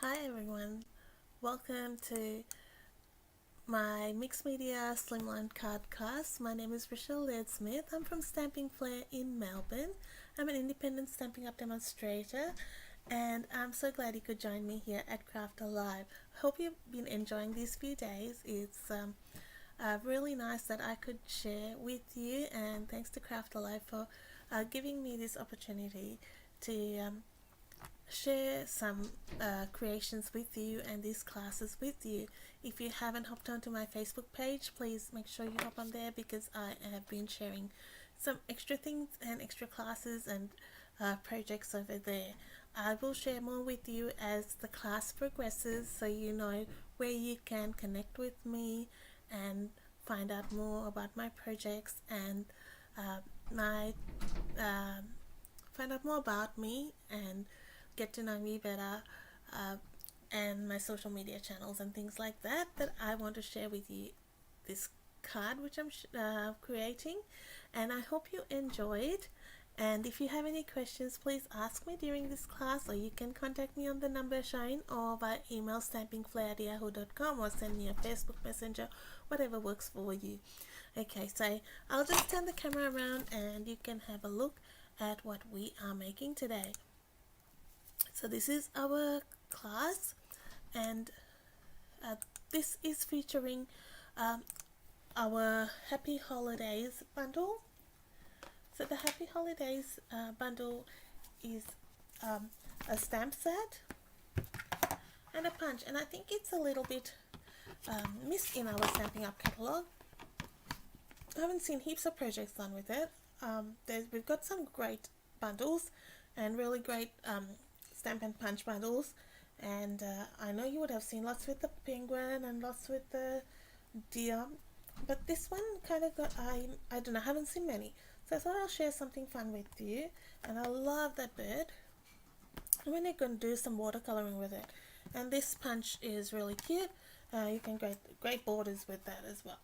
Hi everyone, welcome to my mixed media Slimline card class. My name is Rochelle Laird-Smith. I'm from Stamping Flair in Melbourne. I'm an independent Stampin' Up! Demonstrator and I'm so glad you could join me here at Craft Alive. I hope you've been enjoying these few days. It's really nice that I could share with you, and thanks to Craft Alive for giving me this opportunity to share some creations with you and these classes with you. If you haven't hopped onto my Facebook page, please make sure you hop on there because I have been sharing some extra things and extra classes and projects over there. I will share more with you as the class progresses, so you know where you can connect with me and find out more about my projects and my find out more about me and get to know me better, and my social media channels and things like that I want to share with you this card which I'm creating, and I hope you enjoy it. And if you have any questions, please ask me during this class, or you can contact me on the number shown or by email stampingflair@yahoo.com, or send me a Facebook Messenger, whatever works for you. Okay, so I'll just turn the camera around and you can have a look at what we are making today. So this is our class, and this is featuring our Happy Holidays bundle. So the Happy Holidays bundle is a stamp set and a punch, and I think it's a little bit missed in our Stamping Up catalogue. I haven't seen heaps of projects done with it. We've got some great bundles and really great stamp and punch bundles, and I know you would have seen lots with the penguin and lots with the deer, but this one kind of got, I don't know, I haven't seen many, so I thought I'll share something fun with you. And I love that bird. I'm really going to do some watercoloring with it, and this punch is really cute. You can great borders with that as well.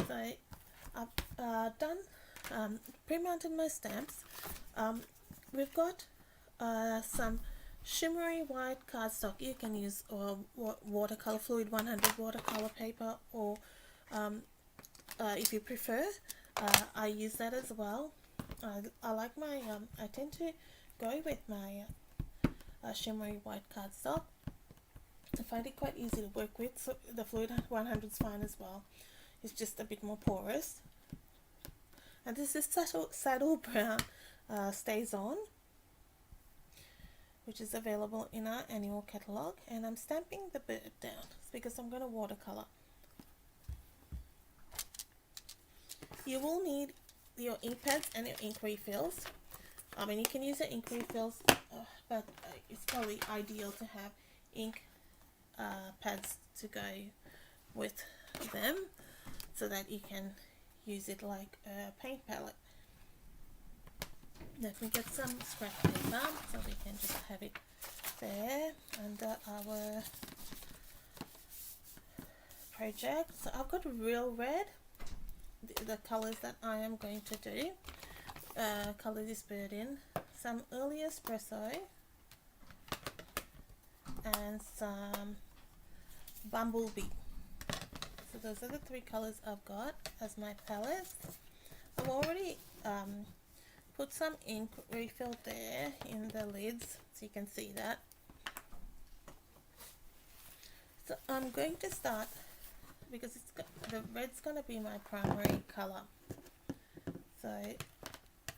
So I've done pre-mounted my stamps. We've got some shimmery white cardstock. You can use watercolor fluid 100 watercolor paper, or if you prefer, I use that as well. I like my I tend to go with my shimmery white cardstock. I find it quite easy to work with, so the fluid 100 is fine as well. It's just a bit more porous. And this is saddle brown Stays On, which is available in our annual catalogue, and I'm stamping the bird down because I'm going to watercolor. You will need your ink pads and your ink refills. I mean, you can use your ink refills, but it's probably ideal to have ink pads to go with them so that you can use it like a paint palette. Let me get some scrap paper so we can just have it there under our project. So I've got real red, the colors that I am going to do, color this bird in, some early espresso, and some bumblebee. So those are the three colors I've got as my palettes. I've already put some ink refill there in the lids so you can see that. So I'm going to start, because the red's going to be my primary color. So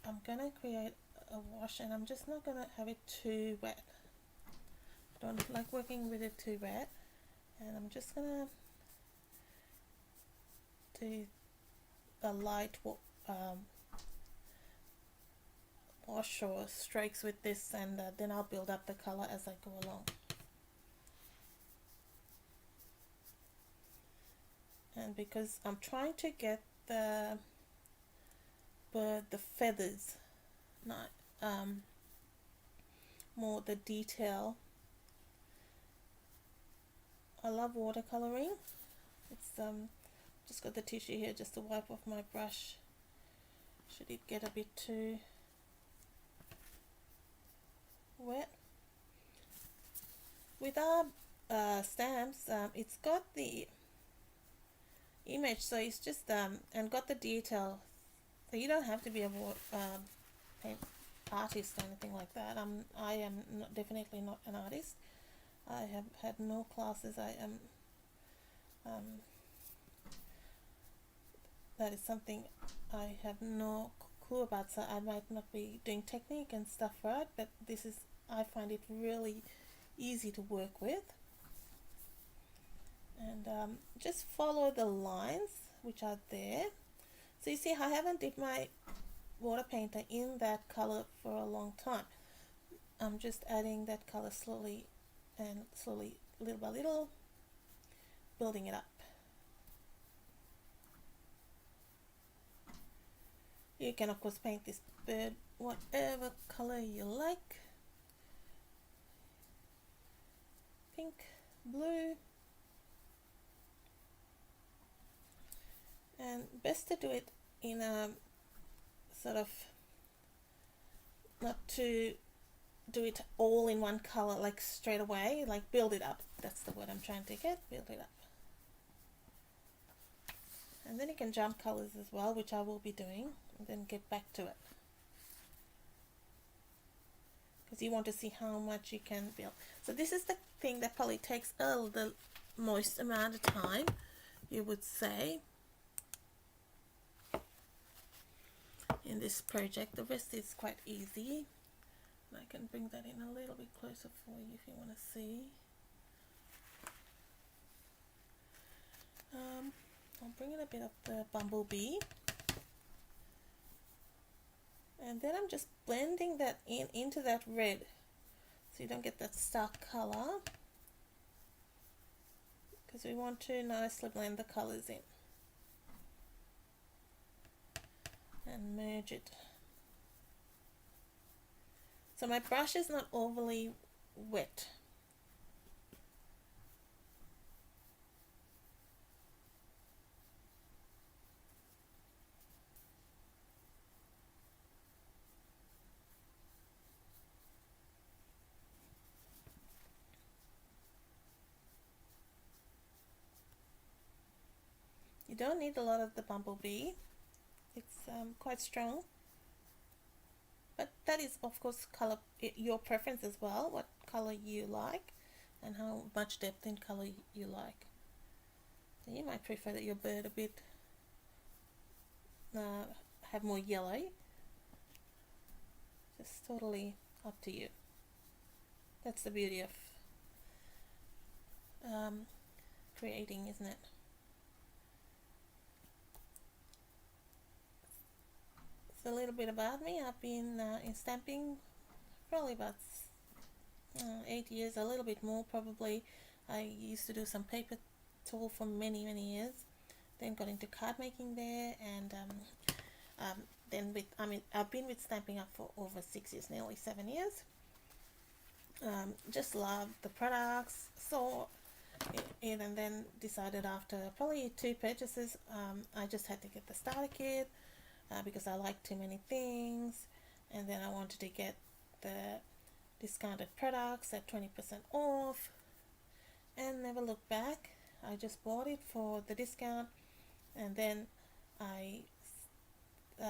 I'm going to create a wash, and I'm just not going to have it too wet. I don't like working with it too wet, and I'm just going to do a light wash or strokes with this, and then I'll build up the color as I go along. And because I'm trying to get the feathers, not more the detail. I love watercoloring. It's just got the tissue here just to wipe off my brush should it get a bit too wet. With our stamps, it's got the image, so it's just and got the detail, so you don't have to be a paint artist or anything like that. I am not, definitely not an artist. I have had no classes. I am that is something I have no clue about, so I might not be doing technique and stuff right, but this is, I find it really easy to work with. And just follow the lines which are there. So you see, I haven't dipped my water painter in that color for a long time. I'm just adding that color slowly and slowly, little by little, building it up. You can of course paint this bird whatever color you like. Pink, blue. And best to do it in a sort of, not to do it all in one color like straight away, like build it up. That's the word I'm trying to get, build it up. And then you can jump colors as well, which I will be doing, and then get back to it. Because you want to see how much you can build. So this is the thing that probably takes the most amount of time, you would say, in this project. The rest is quite easy. And I can bring that in a little bit closer for you if you want to see. I'll bring in a bit of the bumblebee. And then I'm just blending that into that red, so you don't get that stark color, because we want to nicely blend the colors in and merge it. So my brush is not overly wet. You don't need a lot of the bumblebee. It's quite strong. But that is of course color, your preference as well, what color you like and how much depth in color you like. So you might prefer that your bird a bit have more yellow. Just totally up to you. That's the beauty of creating, isn't it? A little bit about me. I've been in stamping probably about 8 years, a little bit more probably. I used to do some paper tool for many years, then got into card making there, and then I've been with Stampin' Up for over 6 years, nearly 7 years. Just loved the products, saw it, and then decided after probably 2 purchases, I just had to get the starter kit. Because I like too many things, and then I wanted to get the discounted products at 20% off, and never looked back. I just bought it for the discount, and then I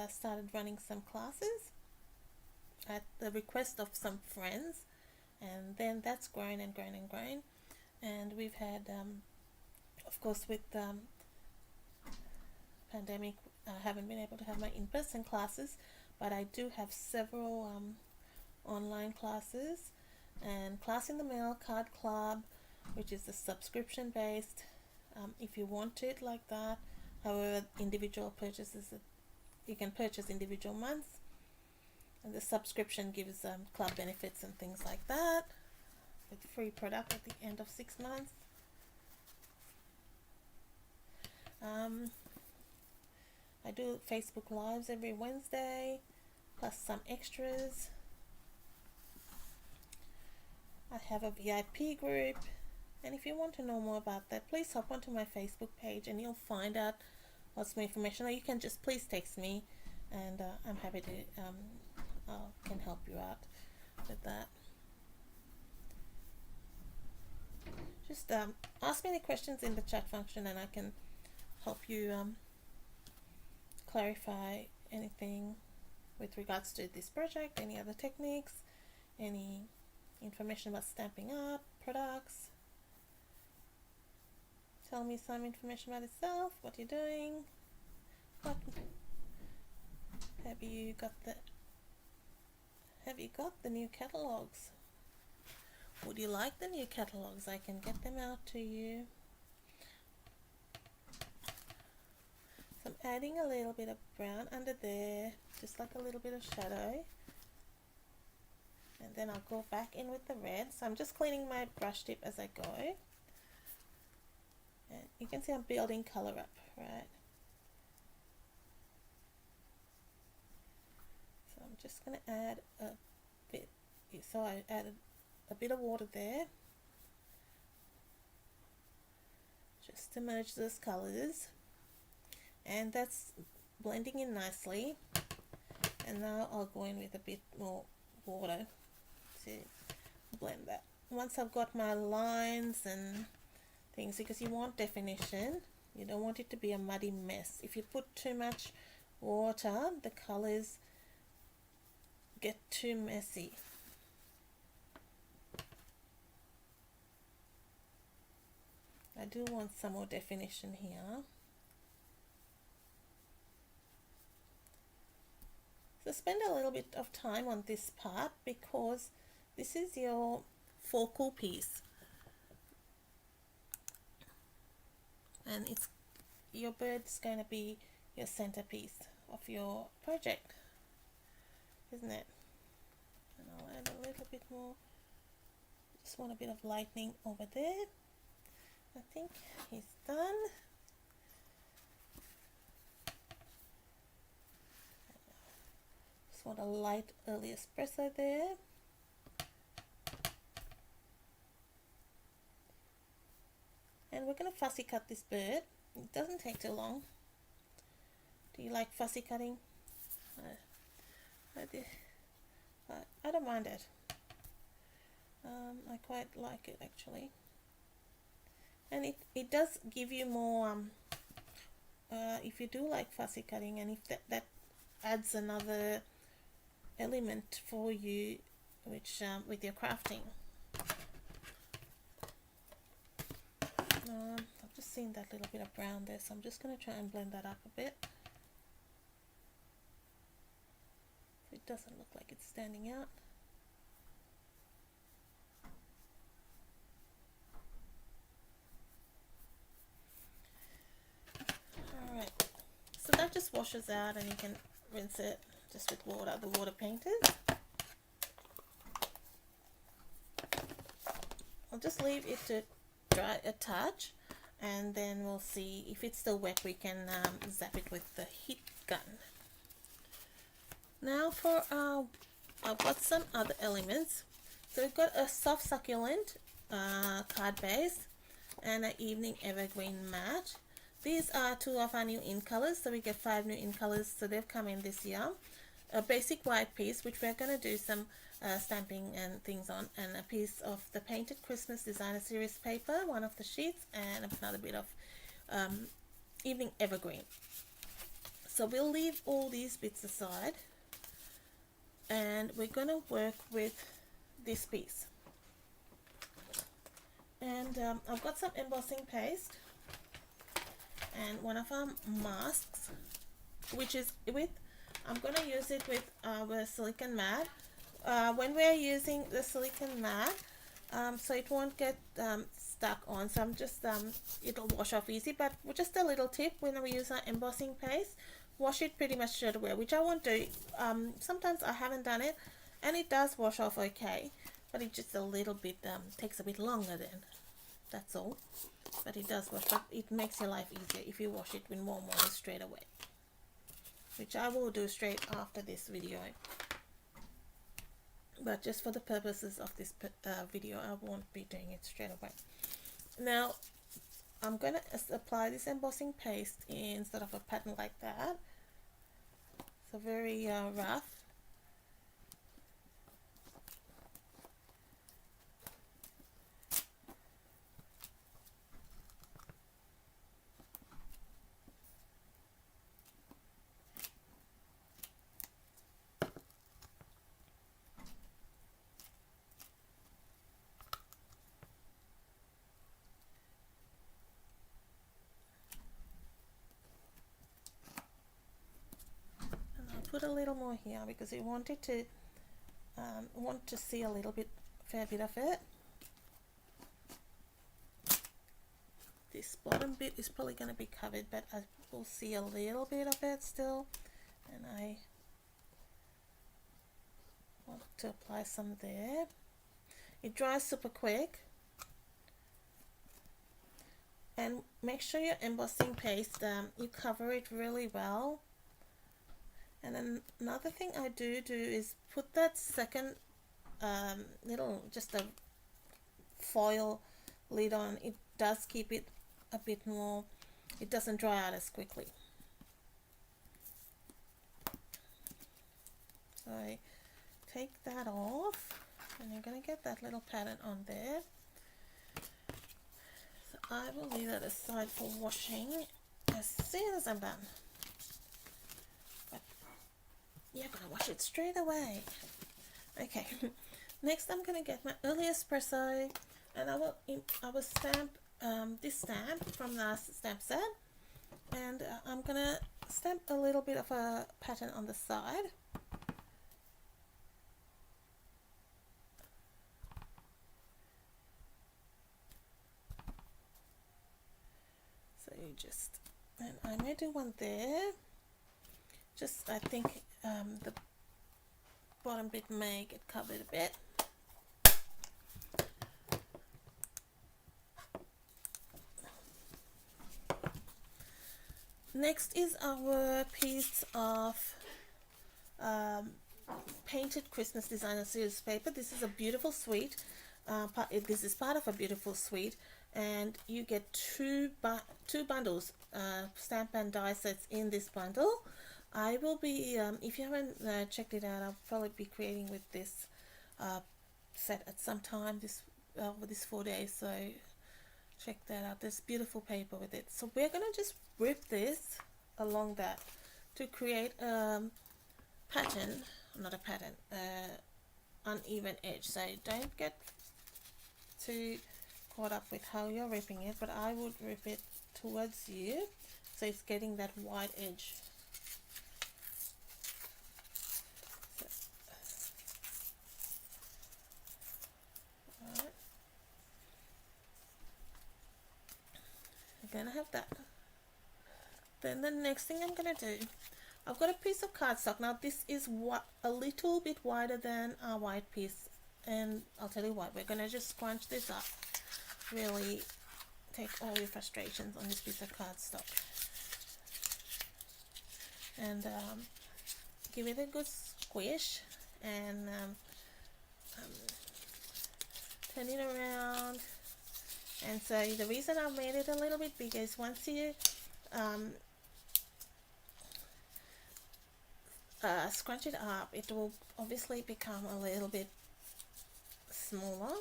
started running some classes at the request of some friends, and then that's grown and grown and grown, and we've had of course with pandemic, I haven't been able to have my in-person classes, but I do have several online classes, and Class in the Mail, Card Club, which is a subscription based, if you want it like that. However, individual purchases, you can purchase individual months, and the subscription gives club benefits and things like that, with free product at the end of 6 months. I do Facebook Lives every Wednesday, plus some extras. I have a VIP group, and if you want to know more about that, please hop onto my Facebook page and you'll find out lots more information, or you can just please text me, and I'm happy to can help you out with that. just ask me any questions in the chat function and I can help you clarify anything with regards to this project, any other techniques, any information about Stampin' Up, products. Tell me some information about yourself, what you're doing. What have you got the new catalogs? Would you like the new catalogs? I can get them out to you. So I'm adding a little bit of brown under there, just like a little bit of shadow. And then I'll go back in with the red. So I'm just cleaning my brush tip as I go. And you can see I'm building color up, right? So I'm just going to add a bit. So I added a bit of water there, just to merge those colors. And that's blending in nicely. And now I'll go in with a bit more water to blend that. Once I've got my lines and things, because you want definition, you don't want it to be a muddy mess. If you put too much water, the colors get too messy. I do want some more definition here. So spend a little bit of time on this part because this is your focal piece. And it's your bird's going to be your centerpiece of your project, isn't it? And I'll add a little bit more. Just want a bit of lightening over there. I think he's done. Just want a light early espresso there. And we're going to fussy cut this bird. It doesn't take too long. Do you like fussy cutting? I don't mind it. I quite like it actually. And it does give you more, if you do like fussy cutting, and if that adds another element for you, which with your crafting. I've just seen that little bit of brown there, so I'm just going to try and blend that up a bit. It doesn't look like it's standing out. Alright, so that just washes out and you can rinse it just with water, the water painters. I'll just leave it to dry a touch and then we'll see if it's still wet. We can zap it with the heat gun. Now for I've got some other elements. So we've got a soft succulent card base and an evening evergreen mat. These are two of our new in colors, so we get 5 new in colors, so they've come in this year. A basic white piece, which we're going to do some stamping and things on, and a piece of the Painted Christmas Designer Series paper, one of the sheets, and another bit of evening evergreen. So we'll leave all these bits aside and we're going to work with this piece. And I've got some embossing paste and one of our masks, which is with, I'm going to use it with our silicone mat. When we're using the silicone mat, so it won't get stuck on, so I'm just, it'll wash off easy, but just a little tip, when we use our embossing paste, wash it pretty much straight away, which I won't do. Sometimes I haven't done it and it does wash off okay, but it just a little bit takes a bit longer then, that's all. But it does wash, but it makes your life easier if you wash it with warm water straight away, which I will do straight after this video. But just for the purposes of this video, I won't be doing it straight away. Now I'm going to apply this embossing paste instead of a pattern like that, so very rough. a little more here because we wanted to want to see a little bit, fair bit of it. This bottom bit is probably going to be covered, but I will see a little bit of it still, and I want to apply some there. It dries super quick, and make sure your embossing paste, you cover it really well. And then another thing I do is put that second little, just a foil lid on. It does keep it a bit more, it doesn't dry out as quickly. So I take that off, and you're going to get that little pattern on there. So I will leave that aside for washing as soon as I'm done. But you're going to wash it straight away. Okay, next I'm going to get my early espresso, and I will stamp this stamp from the stamp set, and I'm going to stamp a little bit of a pattern on the side. So you just, and I may do one there, just I think the bottom bit may get covered a bit. Next is our piece of painted Christmas designer series paper. This is a beautiful suite. This is part of a beautiful suite, and you get two bundles, stamp and die sets in this bundle. I will be, if you haven't checked it out, I'll probably be creating with this set at some time over this 4 days, so check that out. There's beautiful paper with it. So we're going to just rip this along that to create a pattern, not a pattern, uneven edge. So don't get too caught up with how you're ripping it, but I would rip it towards you so it's getting that wide edge. Gonna have that. Then the next thing I'm gonna do, I've got a piece of cardstock. Now this is a little bit wider than our white piece, and I'll tell you what, we're gonna just scrunch this up, really take all your frustrations on this piece of cardstock, and give it a good squish, and turn it around. And so the reason I made it a little bit bigger is once you scrunch it up, it will obviously become a little bit smaller.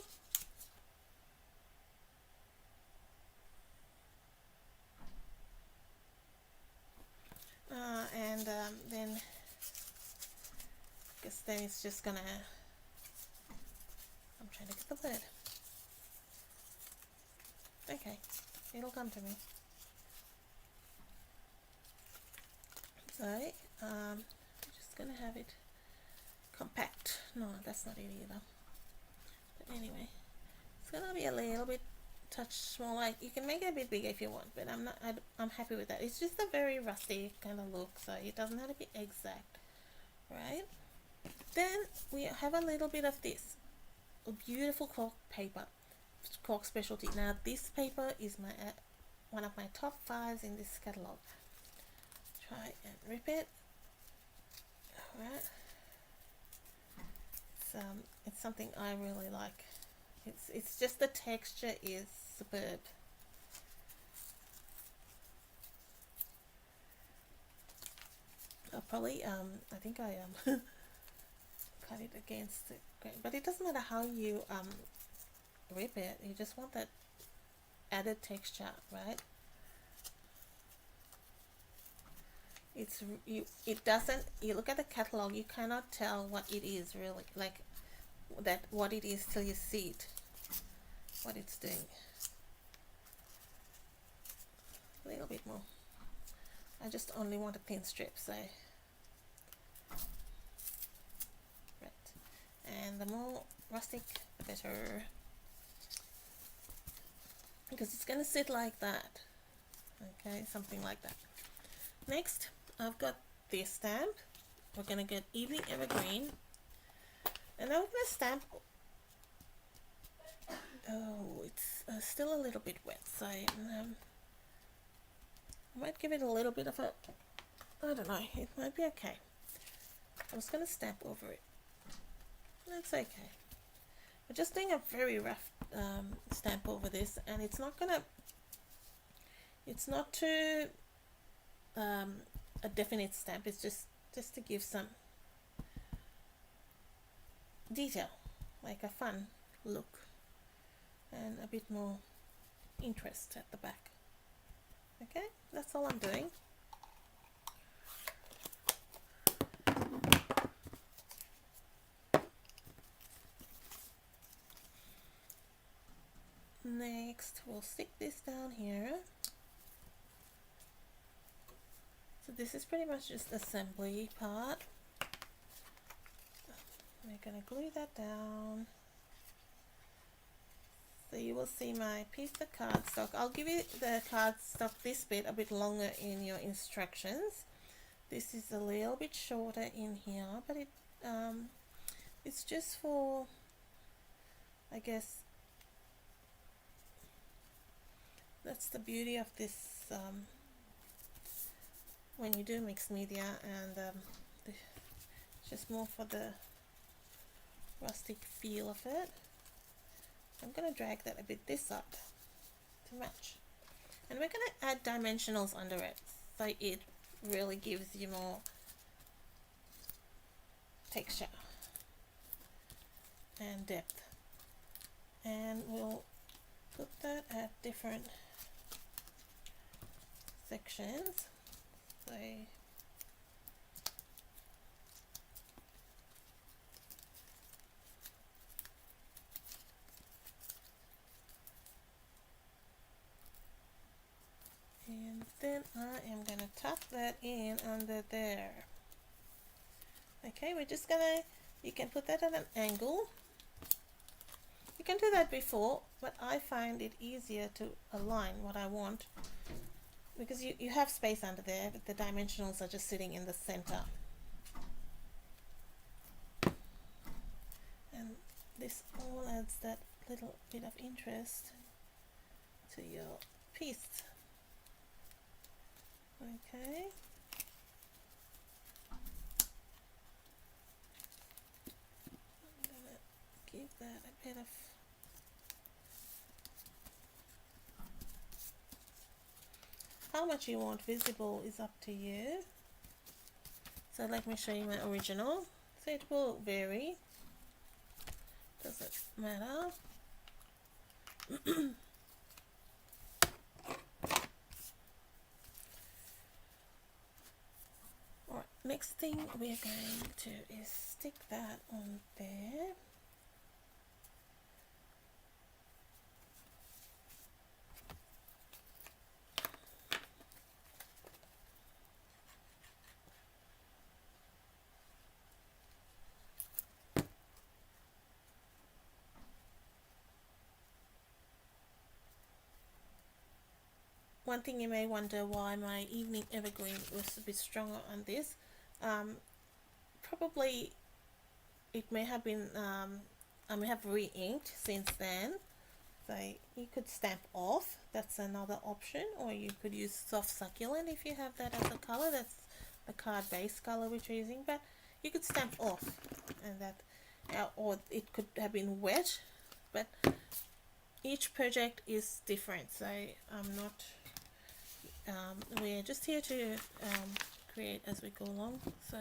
Then I guess then it's just gonna, I'm trying to get the word. Okay, it'll come to me. So I'm just gonna have it compact. No, that's not it either. But anyway, it's gonna be a little bit touch smaller. You can make it a bit bigger if you want, but I'm happy with that. It's just a very rusty kind of look, so it doesn't have to be exact, right? Then we have a little bit of this, a beautiful cork paper. Cork specialty. Now this paper is my one of my top 5s in this catalog. Try and rip it. Alright. It's something I really like. It's just the texture is superb. I'll probably I think I cut it against the grain, but it doesn't matter how you rip it, you just want that added texture, right? It doesn't, you look at the catalog, you cannot tell what it is really, like what it is till you see it, what it's doing. A little bit more. I just only want a thin strip, so Right. And the more rustic, the better, because it's going to sit like that. Okay, something like that. Next, I've got this stamp. We're going to get Evening Evergreen. And now we're going to stamp. Oh, it's still a little bit wet, so I might give it a little bit of a, I don't know, it might be okay. I'm just going to stamp over it. That's okay. We're just doing a very rough stamp over this, and it's not too a definite stamp. It's just to give some detail, like a fun look and a bit more interest at the back. Okay, that's all I'm doing. Next, we'll stick this down here. So this is pretty much just assembly part. We're going to glue that down. So you will see my piece of cardstock. I'll give you the cardstock, this bit, a bit longer in your instructions. This is a little bit shorter in here, but it's just for, I guess, that's the beauty of this when you do mixed media, and it's just more for the rustic feel of it. I'm going to drag that a bit this up to match, and we're going to add dimensionals under it so it really gives you more texture and depth, and we'll put that at different sections. So and then I am going to tuck that in under there. Okay, we're just gonna, you can put that at an angle. You can do that before, but I find it easier to align what I want, because you have space under there, but the dimensionals are just sitting in the center. And this all adds that little bit of interest to your piece. Okay. I'm gonna give that a bit of, how much you want visible is up to you. So let me show you my original. So it will vary, doesn't matter. Alright, next thing we are going to is stick that on there. One thing you may wonder why my Evening Evergreen was a bit stronger on this. Probably it may have been, I may have re-inked since then. So you could stamp off, that's another option, or you could use soft succulent if you have that as a color. That's the card base color which we're using, but you could stamp off, and that, or it could have been wet, but each project is different, so I'm not, we're just here to create as we go along. So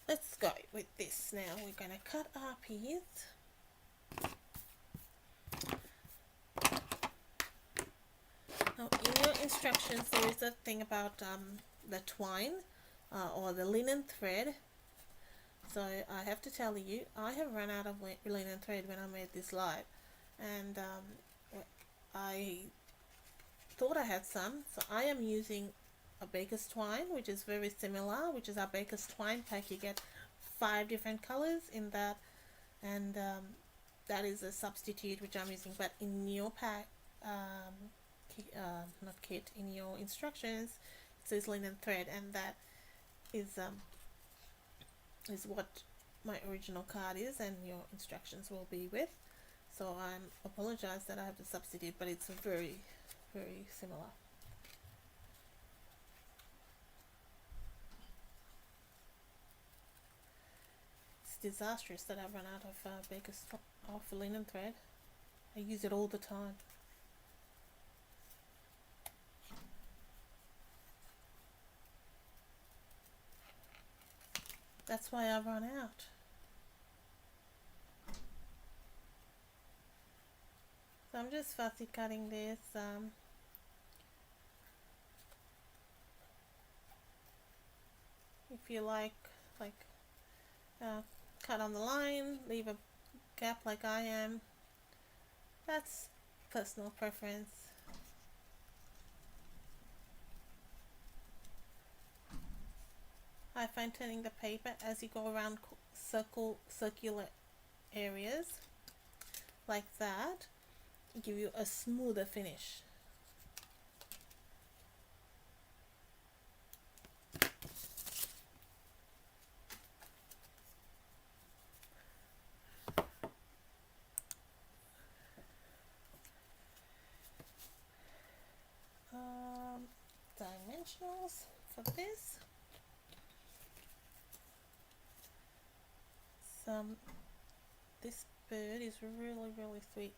let's go with this now. We're going to cut our piece. Now in your instructions there is a thing about the twine or the linen thread. So I have to tell you, I have run out of linen thread when I made this live, and I thought I had some, so I am using a baker's twine, which is very similar, which is our baker's twine pack. You get 5 different colors in that, and that is a substitute which I'm using. But in your pack, not kit, in your instructions, it says linen thread, and that is what my original card is, and your instructions will be with. So I apologize that I have to substitute, but it's very, very similar. It's disastrous that I've run out of linen thread. I use it all the time. That's why I run out. So I'm just fussy cutting this. If you like cut on the line, leave a gap like I am. That's personal preference. I find turning the paper as you go around circular areas like that give you a smoother finish. Dimensionals for this. This bird is really, really sweet,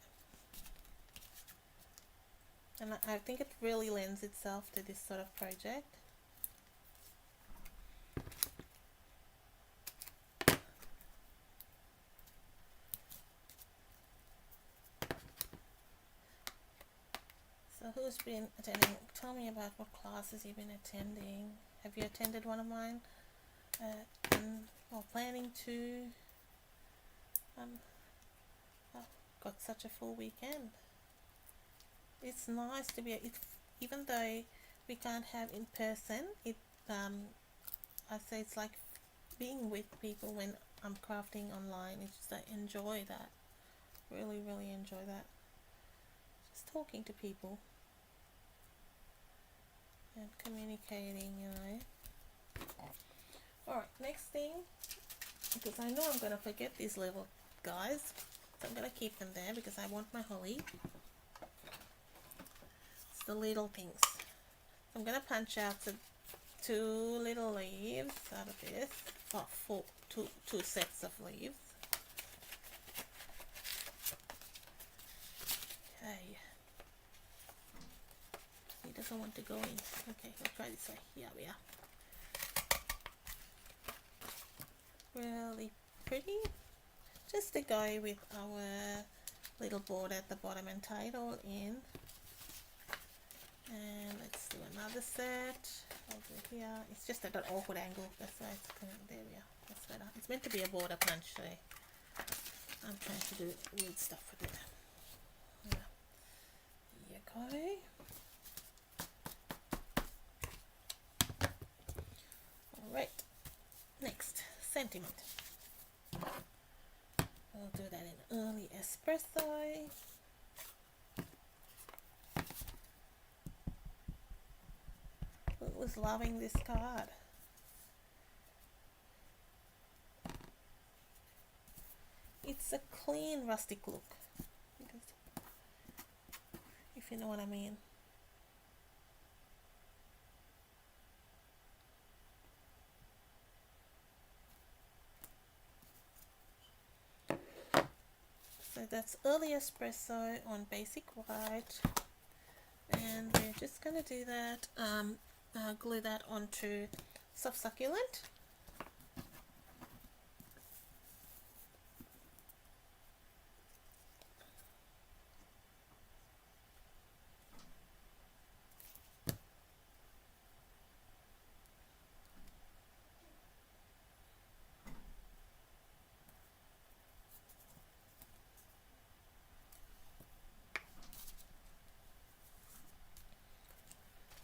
and I think it really lends itself to this sort of project. So who's been attending? Tell me about what classes you've been attending. Have you attended one of mine? Or planning to? I've got such a full weekend. It's nice to be, even though we can't have in person, I say it's like being with people when I'm crafting online. It's just I enjoy that. Really, really enjoy that. Just talking to people and communicating, you know. Alright, next thing, because I know I'm going to forget these little guys, so I'm going to keep them there because I want my holly. It's the little things. So I'm going to punch out the 2 little leaves out of this. Oh, two sets of leaves. Okay. He doesn't want to go in. Okay, we'll try this way. Here we are. Really pretty. Just to go with our little board at the bottom and tie it all in. And let's do another set over here. It's just at an awkward angle. That's why it's there. We are. That's better. It's meant to be a border punch, so I'm trying to do weird stuff with it. Yeah. Here you go. Alright. Next, sentiment. We'll do that in early espresso. Who was loving this card? It's a clean rustic look, if you know what I mean. So that's early espresso on basic white, and we're just going to do that, glue that onto soft succulent.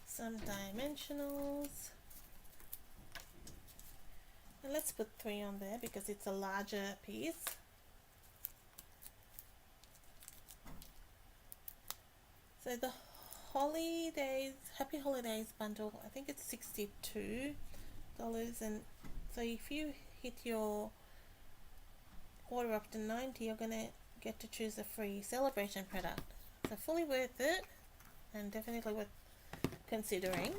So some dimensionals. And let's put 3 on there because it's a larger piece. So the holidays, Happy Holidays bundle, I think it's $62. And so if you hit your order up to 90, you're gonna get to choose a free celebration product. So fully worth it and definitely worth considering.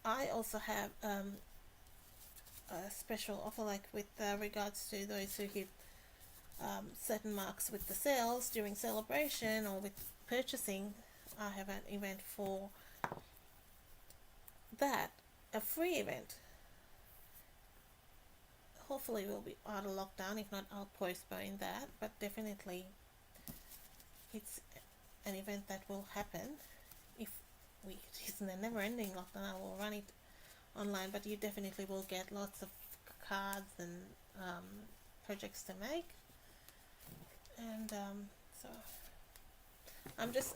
I also have a special offer, like with regards to those who hit certain marks with the sales during celebration or with purchasing. I have an event for that, a free event. Hopefully we'll be out of lockdown. If not, I'll postpone that, but definitely it's an event that will happen. If it isn't a never-ending lockdown, I will run it online, but you definitely will get lots of cards and projects to make. And so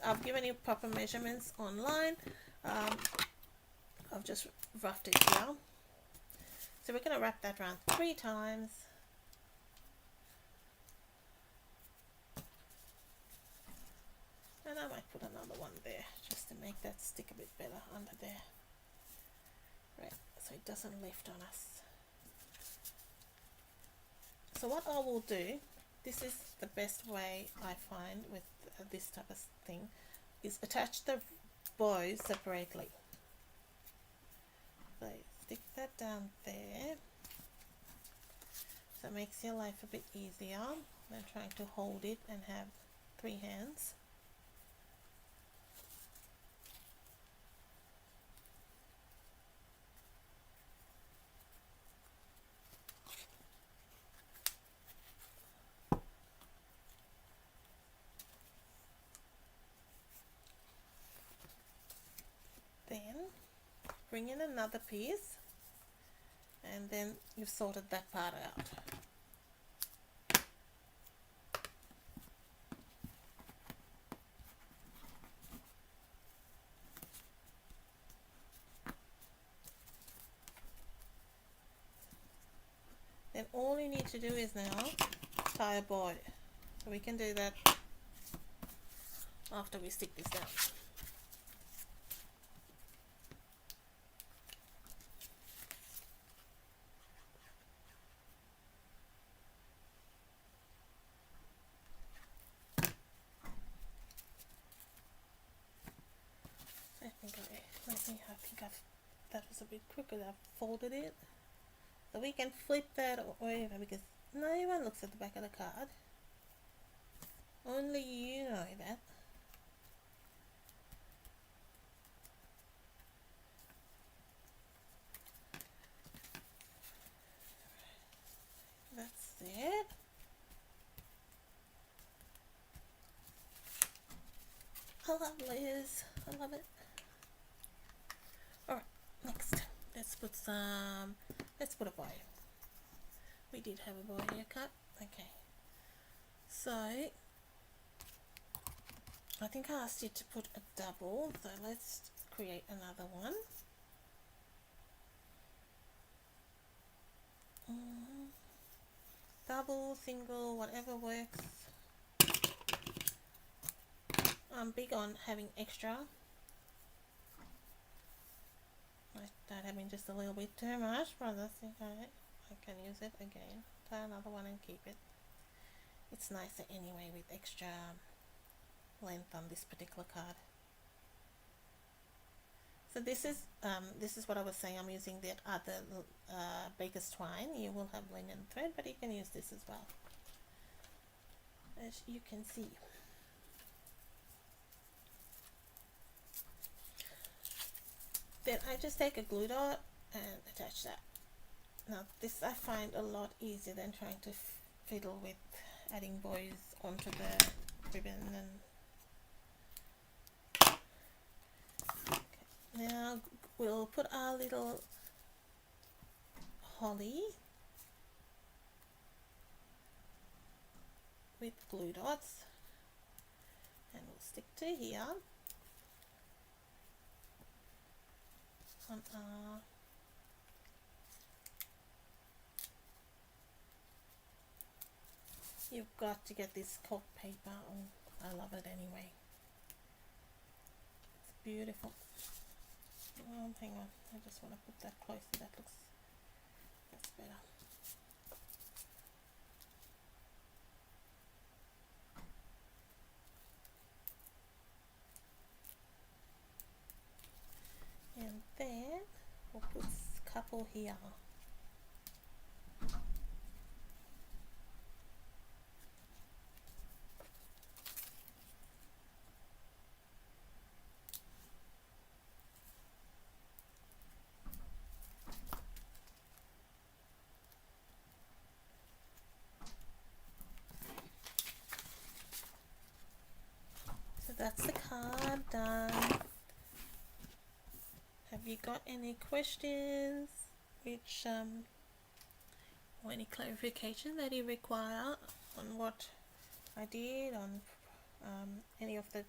I've given you proper measurements online. I've just roughed it here. So we're going to wrap that around 3 times. And I might put another one there just to make that stick a bit better under there. Right, so it doesn't lift on us. So what I will do, this is the best way I find with this type of thing, is attach the bows separately. So stick that down there. So it makes your life a bit easier than trying to hold it and have 3 hands. Then bring in another piece, and then you've sorted that part out. Then all you need to do is now tie a bow. So we can do that after we stick this down. I think that was a bit crooked. I've folded it. So we can flip that over because no one looks at the back of the card. Only you know that. That's it. I love layers. I love it. Alright, next. Let's put a bow. We did have a bow here cut. Okay. So I think I asked you to put a double, so let's create another one. Double, single, whatever works. I'm big on having extra. I start having just a little bit too much, but that's okay. I can use it again. Tie another one and keep it. It's nicer anyway with extra length on this particular card. So this is what I was saying. I'm using the other baker's twine. You will have linen thread, but you can use this as well, as you can see. Then I just take a glue dot and attach that. Now this I find a lot easier than trying to fiddle with adding bows onto the ribbon. And okay. Now we'll put our little holly with glue dots. and we'll stick to here on our you've got to get this cork paper. Oh, I love it anyway. It's beautiful. Oh, hang on, I just want to put that closer. That's better. And then we'll put a couple here. So that's the card done. Have you got any questions which or any clarification that you require on what I did, on any of the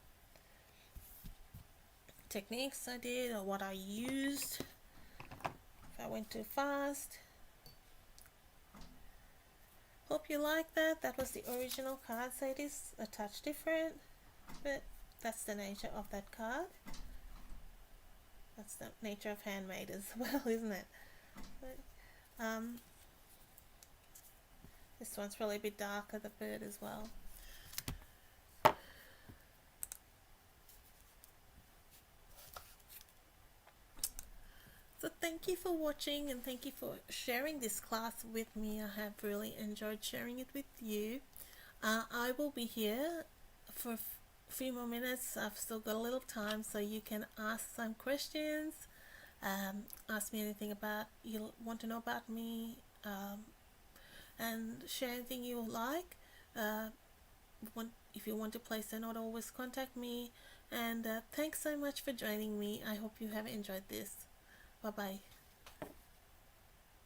techniques I did, or what I used, if I went too fast? Hope you like that. That was the original card, so it is a touch different, but that's the nature of that card. That's the nature of handmade as well, isn't it? But, this one's probably a bit darker, the bird as well. So thank you for watching, and thank you for sharing this class with me. I have really enjoyed sharing it with you. I will be here for a few more minutes. I've still got a little time, so you can ask some questions, ask me anything about you want to know about me, and share anything you like. If you want to place an order, always contact me. And thanks so much for joining me. I hope you have enjoyed this. Bye bye.